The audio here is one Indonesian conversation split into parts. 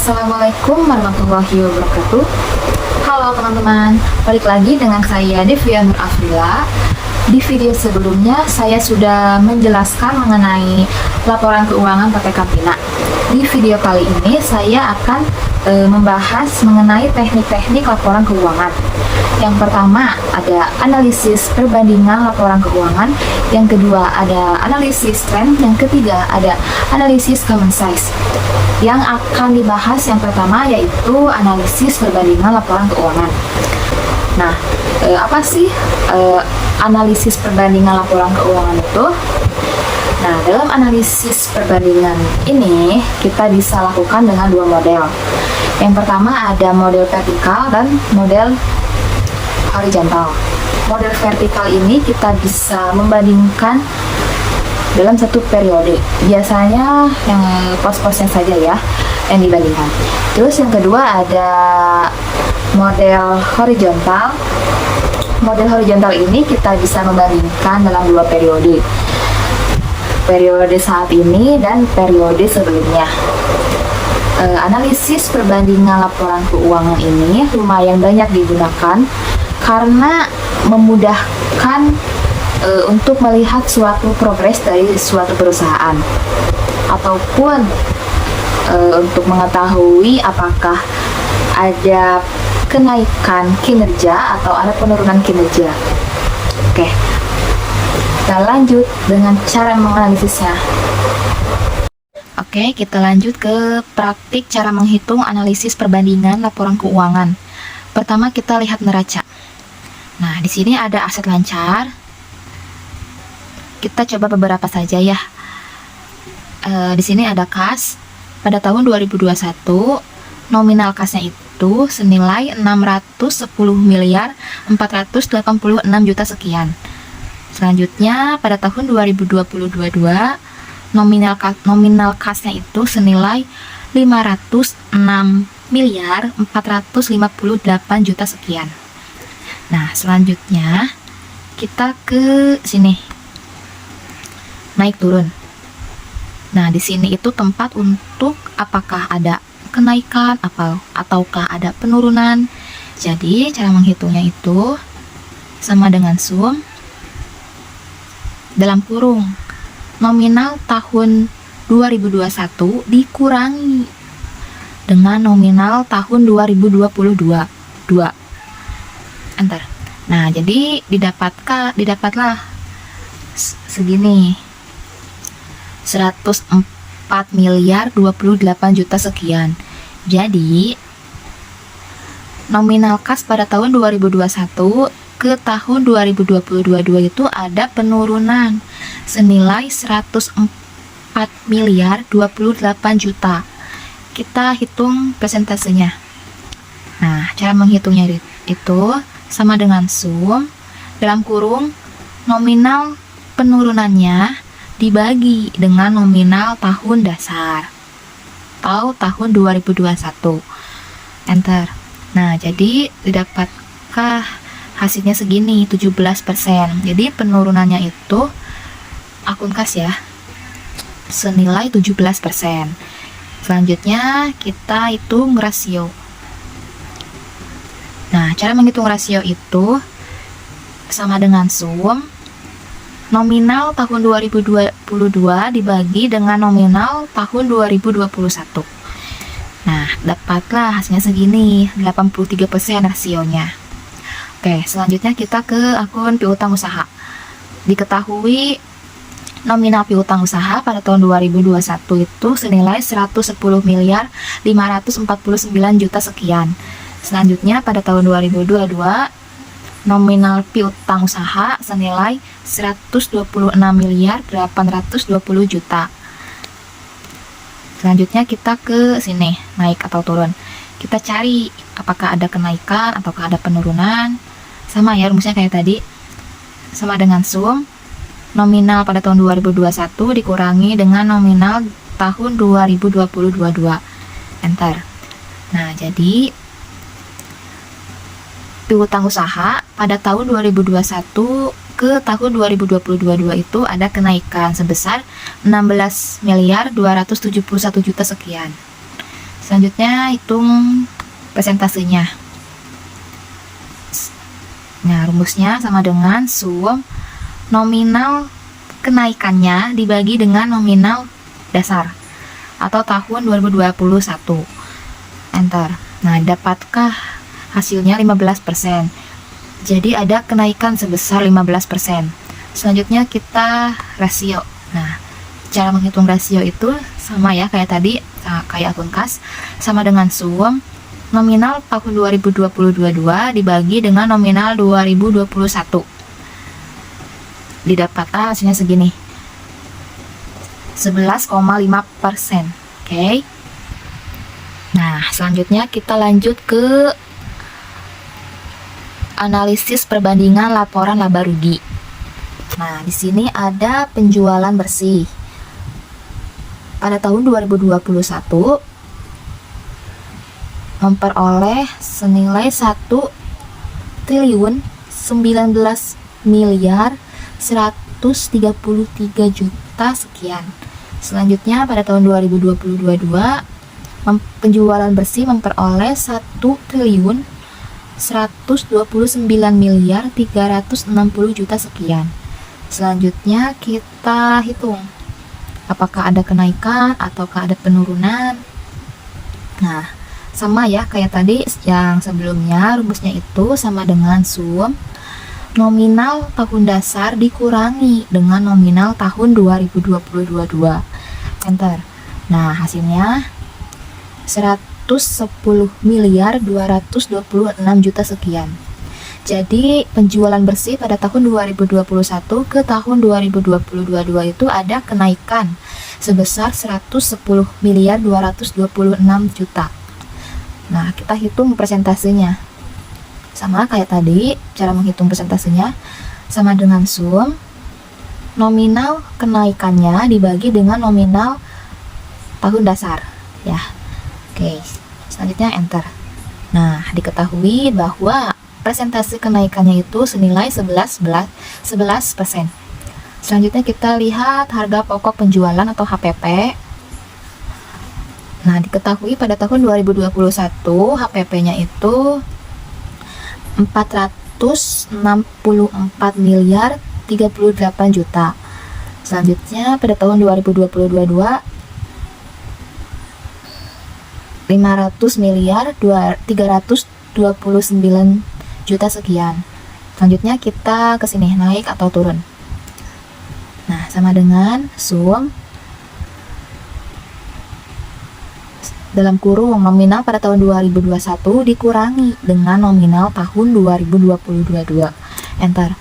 Assalamualaikum warahmatullahi wabarakatuh. Halo teman-teman, balik lagi dengan saya Devia Nur Afrila. Di video sebelumnya saya sudah menjelaskan mengenai laporan keuangan pakai Kapina. Di video kali ini saya akan membahas mengenai teknik-teknik laporan keuangan. Yang pertama ada analisis perbandingan laporan keuangan, yang kedua ada analisis tren, yang ketiga ada analisis common size. Yang akan dibahas yang pertama yaitu analisis perbandingan laporan keuangan. Nah, apa sih analisis perbandingan laporan keuangan itu? Nah, dalam analisis perbandingan ini kita bisa lakukan dengan dua model. Yang pertama ada model vertikal dan model horizontal. Model vertikal ini kita bisa membandingkan dalam satu periode. Biasanya yang pos-posnya saja ya yang dibandingkan. Terus yang kedua ada model horizontal. Model horizontal ini kita bisa membandingkan dalam dua periode. Periode saat ini dan periode sebelumnya. Analisis perbandingan laporan keuangan ini lumayan banyak digunakan karena memudahkan untuk melihat suatu progres dari suatu perusahaan ataupun untuk mengetahui apakah ada kenaikan kinerja atau ada penurunan kinerja. Oke, kita lanjut dengan cara menganalisisnya. Oke, kita lanjut ke praktik cara menghitung analisis perbandingan laporan keuangan. Pertama kita lihat neraca. Nah, di sini ada aset lancar. Kita coba beberapa saja ya. Di sini ada kas. Pada tahun 2021, nominal kasnya itu senilai 610 miliar 486 juta sekian. Selanjutnya, pada tahun 2022, nominal kasnya itu senilai 506 miliar 458 juta sekian. Nah, selanjutnya kita ke sini. Naik turun. Nah, di sini itu tempat untuk apakah ada kenaikan ataukah ada penurunan. Jadi, cara menghitungnya itu sama dengan sum dalam kurung nominal tahun 2021 dikurangi dengan nominal tahun 2022. Enter. Nah, jadi didapatlah segini. 104 miliar 28 juta sekian. Jadi nominal kas pada tahun 2021 ke tahun 2022 itu ada penurunan senilai 104 miliar 28 juta. Kita hitung persentasenya. Nah, cara menghitungnya itu sama dengan sum dalam kurung nominal penurunannya dibagi dengan nominal tahun dasar atau tahun 2021. Enter. Nah, jadi didapatkah hasilnya segini 17%. Jadi penurunannya itu akun kas ya senilai 17%. Selanjutnya kita hitung rasio. Nah, cara menghitung rasio itu sama dengan sum nominal tahun 2022 dibagi dengan nominal tahun 2021. Nah, dapatlah hasilnya segini, 83% rasionya. Oke, selanjutnya kita ke akun piutang usaha. Diketahui nominal piutang usaha pada tahun 2021 itu senilai 110 miliar 549 juta sekian. Selanjutnya pada tahun 2022 nominal piutang usaha senilai 126 miliar 820 juta. Selanjutnya kita ke sini, naik atau turun. Kita cari apakah ada kenaikan ataukah ada penurunan. Sama ya rumusnya kayak tadi. Sama dengan sum nominal pada tahun 2021 dikurangi dengan nominal tahun 2022. Enter. Nah, jadi piutang usaha pada tahun 2021 ke tahun 2022 itu ada kenaikan sebesar 16 miliar 271 juta sekian. Selanjutnya hitung persentasenya. Nah, rumusnya sama dengan sum nominal kenaikannya dibagi dengan nominal dasar atau tahun 2021. Enter. Nah, dapatkah hasilnya 15%? Jadi ada kenaikan sebesar 15%. Selanjutnya kita rasio. Nah, cara menghitung rasio itu sama ya kayak tadi, kayak akun kas, sama dengan sum nominal tahun 2022 dibagi dengan nominal 2021. Didapatkan hasilnya segini, 11,5%. Oke. Nah, selanjutnya kita lanjut ke analisis perbandingan laporan laba rugi. Nah, di sini ada penjualan bersih. Pada tahun 2021 memperoleh senilai 1.019.133 juta sekian. Selanjutnya pada tahun 2022 penjualan bersih memperoleh 1.129.360 juta sekian. Selanjutnya kita hitung apakah ada kenaikan ataukah ada penurunan. Nah, sama ya kayak tadi yang sebelumnya, rumusnya itu sama dengan sum nominal tahun dasar dikurangi dengan nominal tahun 2022. Enter. Nah, hasilnya 110.226 juta sekian. Jadi penjualan bersih pada tahun 2021 ke tahun 2022 itu ada kenaikan sebesar 110.226 juta. Nah, kita hitung persentasenya. Sama kayak tadi, cara menghitung persentasenya sama dengan sum nominal kenaikannya dibagi dengan nominal tahun dasar ya. Oke, selanjutnya enter. Nah, diketahui bahwa persentase kenaikannya itu senilai 11%. Selanjutnya kita lihat harga pokok penjualan atau HPP. Nah, diketahui pada tahun 2021 HPP-nya itu 464.038 juta. Selanjutnya pada tahun 2022 500.329 juta sekian. Selanjutnya kita ke sini naik atau turun. Nah, sama dengan sum dalam kurung nominal pada tahun 2021 dikurangi dengan nominal tahun 2022. Enter.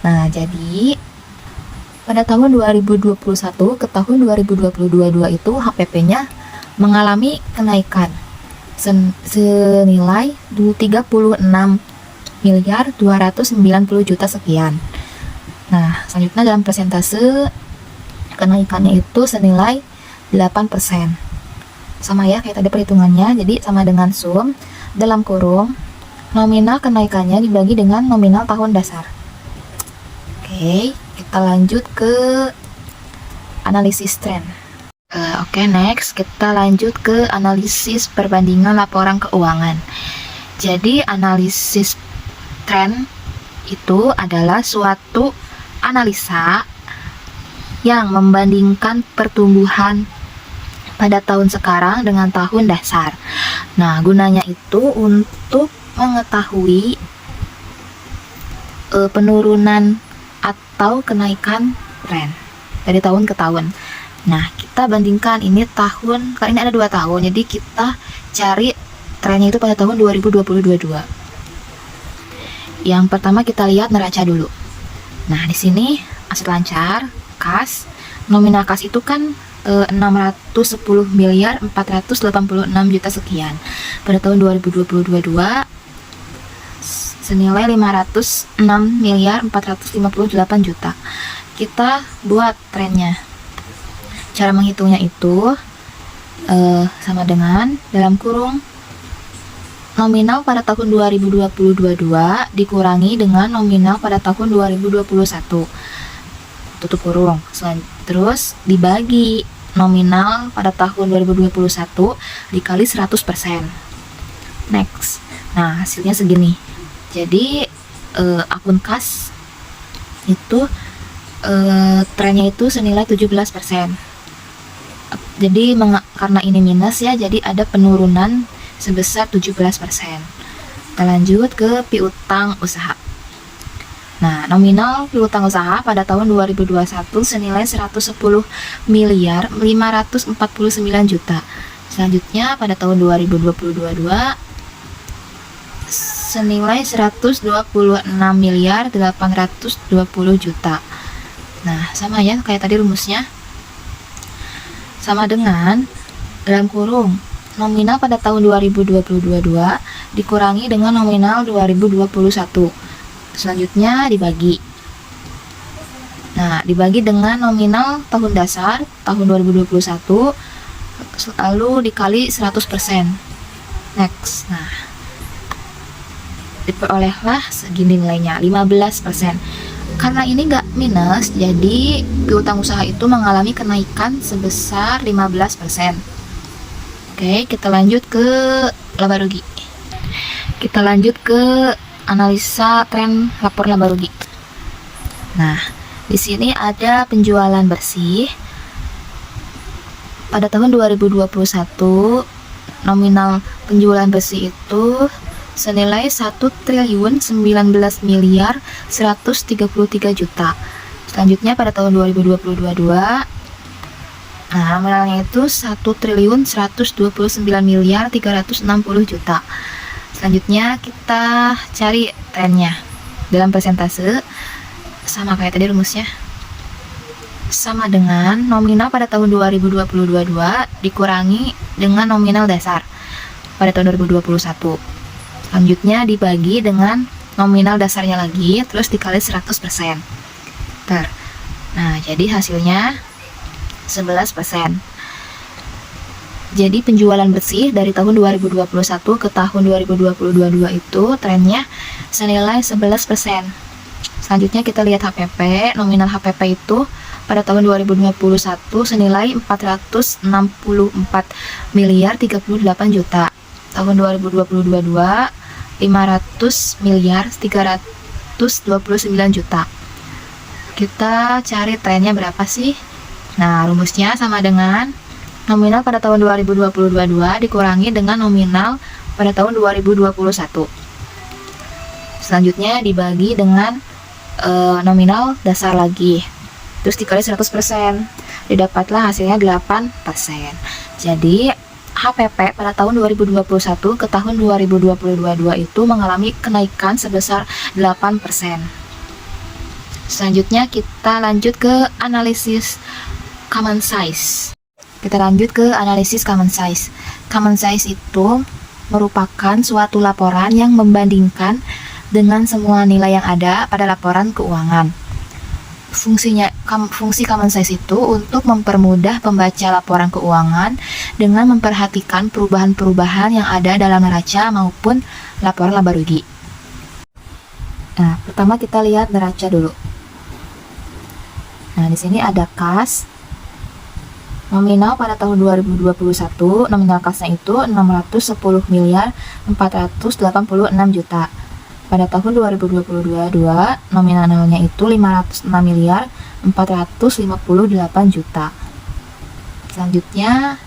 Nah, jadi pada tahun 2021 ke tahun 2022 itu HPP-nya mengalami kenaikan senilai 36.290 juta sekian. Nah, selanjutnya dalam persentase kenaikannya itu senilai 8%. Sama ya kayak tadi perhitungannya, jadi sama dengan sum dalam kurung nominal kenaikannya dibagi dengan nominal tahun dasar. Oke, kita lanjut ke analisis tren. Oke, next kita lanjut ke analisis perbandingan laporan keuangan. Jadi analisis tren itu adalah suatu analisa yang membandingkan pertumbuhan pada tahun sekarang dengan tahun dasar. Nah, gunanya itu untuk mengetahui penurunan atau kenaikan tren dari tahun ke tahun. Nah, kita bandingkan ini tahun, kali ini ada 2 tahun, jadi kita cari trennya itu pada tahun 2022. Yang pertama kita lihat neraca dulu. Nah, di sini aset lancar, kas, nominal kas itu kan 610.486 juta sekian. Pada tahun 2022 senilai 506.458 juta. Kita buat trennya. Cara menghitungnya itu sama dengan dalam kurung nominal pada tahun 2022 dikurangi dengan nominal pada tahun 2021. Tutup kurung. Terus dibagi nominal pada tahun 2021 dikali 100%. Next. Nah, hasilnya segini. Jadi akun kas itu trennya itu senilai 17%. Jadi karena ini minus ya, jadi ada penurunan sebesar 17%. Kita lanjut ke piutang usaha. Nah, nominal piutang usaha pada tahun 2021 senilai 110 miliar 549 juta. Selanjutnya pada tahun 2022 senilai 126 miliar 820 juta. Nah, sama ya kayak tadi rumusnya. Sama dengan dalam kurung nominal pada tahun 2022 dikurangi dengan nominal 2021. Selanjutnya dibagi. Nah, dibagi dengan nominal tahun dasar tahun 2021 lalu dikali 100%. Next. Nah, diperolehlah segini nilainya 15%. Karena ini nggak minus, jadi piutang usaha itu mengalami kenaikan sebesar 15%. Oke, kita lanjut ke laba rugi. Kita lanjut ke analisa tren lapor laba rugi. Nah, di sini ada penjualan bersih. Pada tahun 2021, nominal penjualan bersih itu senilai 1.019 miliar 133 juta. Selanjutnya pada tahun 2022, nah nominalnya itu 1.129 miliar 360 juta. Selanjutnya kita cari trennya dalam persentase, sama kayak tadi rumusnya, sama dengan nominal pada tahun 2022 dikurangi dengan nominal dasar pada tahun 2021. Selanjutnya dibagi dengan nominal dasarnya lagi, terus dikali 100%. Nah, jadi hasilnya 11%. Jadi penjualan bersih dari tahun 2021 ke tahun 2022 itu trennya senilai 11%. Selanjutnya kita lihat HPP. Nominal HPP itu pada tahun 2021 senilai 464 miliar 38 juta. Tahun 2022 500 miliar 329 juta. Kita cari trennya berapa sih? Nah, rumusnya sama dengan nominal pada tahun 2022 dikurangi dengan nominal pada tahun 2021. Selanjutnya dibagi dengan nominal dasar lagi. Terus dikali 100%. Didapatlah hasilnya 8%. Jadi HPP pada tahun 2021 ke tahun 2022 itu mengalami kenaikan sebesar 8%. Selanjutnya kita lanjut ke analisis common size. Kita lanjut ke analisis common size. Common size itu merupakan suatu laporan yang membandingkan dengan semua nilai yang ada pada laporan keuangan. Fungsi common size itu untuk mempermudah pembaca laporan keuangan dengan memperhatikan perubahan-perubahan yang ada dalam neraca maupun laporan laba rugi. Nah, pertama kita lihat neraca dulu. Nah, di sini ada kas. Nominal pada tahun 2021, nominal kasnya itu 610 miliar 486 juta. Pada tahun 2022, nominalnya itu 506 miliar 458 juta. Selanjutnya,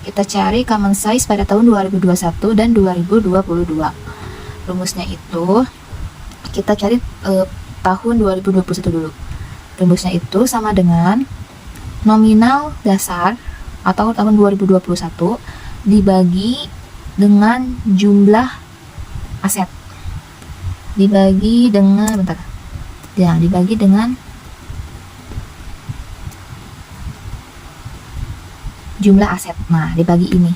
kita cari common size pada tahun 2021 dan 2022. Rumusnya itu, kita cari tahun 2021 dulu. Rumusnya itu sama dengan nominal dasar atau tahun 2021 dibagi dengan jumlah aset. Dibagi dengan dibagi dengan jumlah aset. Nah, dibagi ini.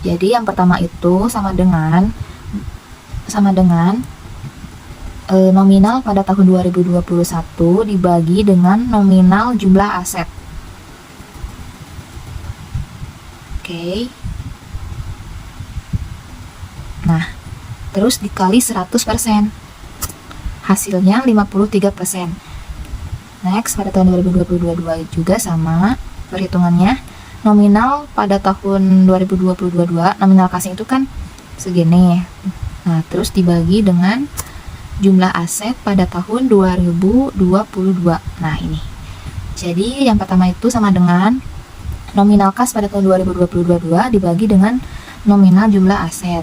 Jadi yang pertama itu sama dengan nominal pada tahun 2021 dibagi dengan nominal jumlah aset. Oke. Nah, terus dikali 100%. Hasilnya 53%. Next, pada tahun 2022 juga sama perhitungannya. nominal pada tahun 2022, nominal kasnya itu kan segini. Nah, terus dibagi dengan jumlah aset pada tahun 2022. Nah, ini. Jadi, yang pertama itu sama dengan nominal kas pada tahun 2022 dibagi dengan nominal jumlah aset.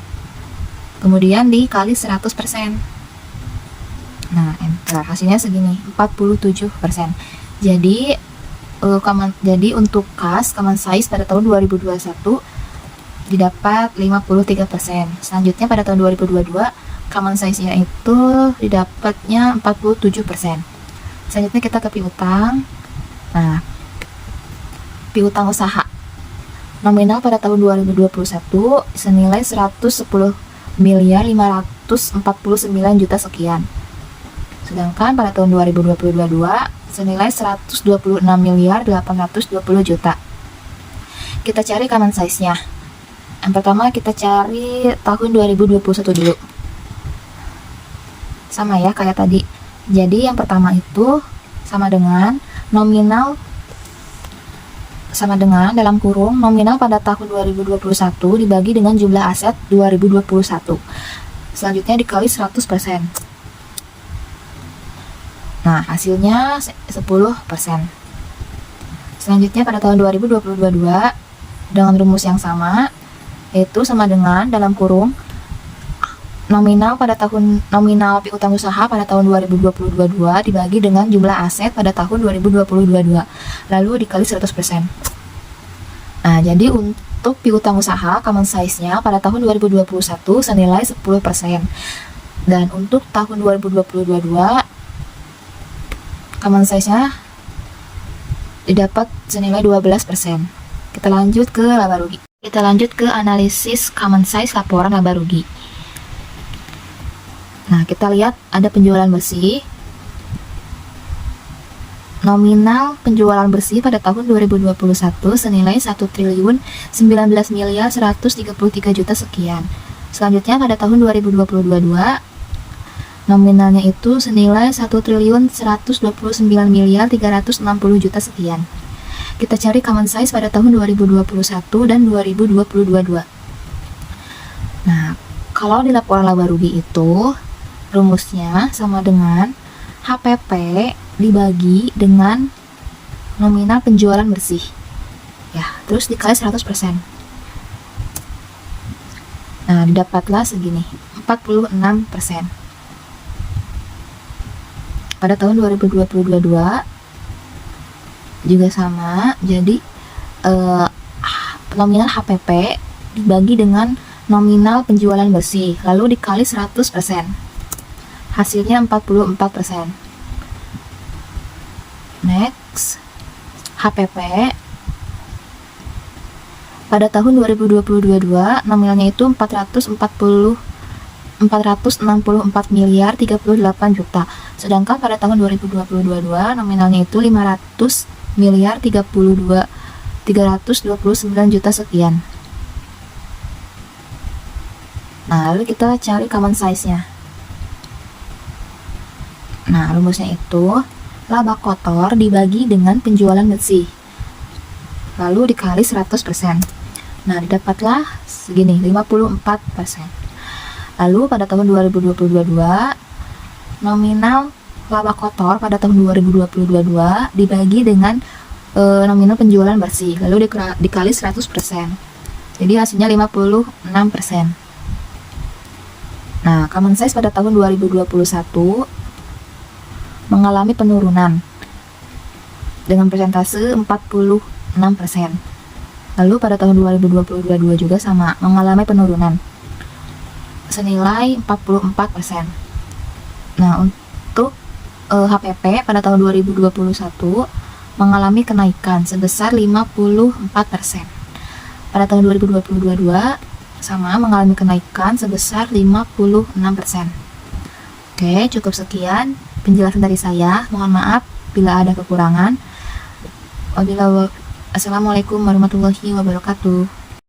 Kemudian dikali 100%. Nah, enter. Hasilnya segini, 47%. Jadi, jadi untuk kas common size pada tahun 2021 didapat 53%. Selanjutnya pada tahun 2022 common size-nya itu didapatnya 47%. Selanjutnya kita ke piutang. Nah, piutang usaha nominal pada tahun 2021 senilai 110.549 juta sekian. Sedangkan pada tahun 2022 senilai 126.820 juta. Kita cari common size-nya. Yang pertama kita cari tahun 2021 dulu. Sama ya kayak tadi. Jadi yang pertama itu sama dengan nominal dalam kurung nominal pada tahun 2021 dibagi dengan jumlah aset 2021. Selanjutnya dikali 100%. Nah, hasilnya 10%. Selanjutnya pada tahun 2022 dengan rumus yang sama, yaitu sama dengan dalam kurung nominal piutang usaha pada tahun 2022 dibagi dengan jumlah aset pada tahun 2022 lalu dikali 100%. Nah, jadi untuk piutang usaha common size-nya pada tahun 2021 senilai 10%. Dan untuk tahun 2022 common size-nya didapat senilai 12%. Kita lanjut ke laba rugi. Kita lanjut ke analisis common size laporan laba rugi. Nah, kita lihat ada penjualan bersih. Nominal penjualan bersih pada tahun 2021 senilai 1.019.133 juta sekian. Selanjutnya pada tahun 2022 nominalnya itu senilai 1.129.360 juta sekian. Kita cari common size pada tahun 2021 dan 2022. Nah, kalau di laporan laba rugi itu rumusnya sama dengan HPP dibagi dengan nominal penjualan bersih. Ya, terus dikali 100%. Nah, didapatlah segini, 46%. Pada tahun 2022 juga sama, jadi nominal HPP dibagi dengan nominal penjualan bersih lalu dikali 100%. Hasilnya 44%. Next, HPP pada tahun 2022 nominalnya itu 464.038 juta. Sedangkan pada tahun 2022 nominalnya itu 500.032.329 juta sekian. Nah, lalu kita cari common size-nya. Nah, rumusnya itu laba kotor dibagi dengan penjualan bersih lalu dikali 100%. Nah, didapatlah segini, 54%. Lalu pada tahun 2022 nominal laba kotor pada tahun 2022 dibagi dengan nominal penjualan bersih lalu dikali 100%. Jadi hasilnya 56%. Nah, common size pada tahun 2021 mengalami penurunan dengan persentase 46%. Lalu pada tahun 2022 juga sama, mengalami penurunan senilai 44%. Nah, untuk HPP pada tahun 2021 mengalami kenaikan sebesar 54%. Pada tahun 2022 sama mengalami kenaikan sebesar 56%. Oke, cukup sekian penjelasan dari saya. Mohon maaf bila ada kekurangan. Assalamualaikum warahmatullahi wabarakatuh.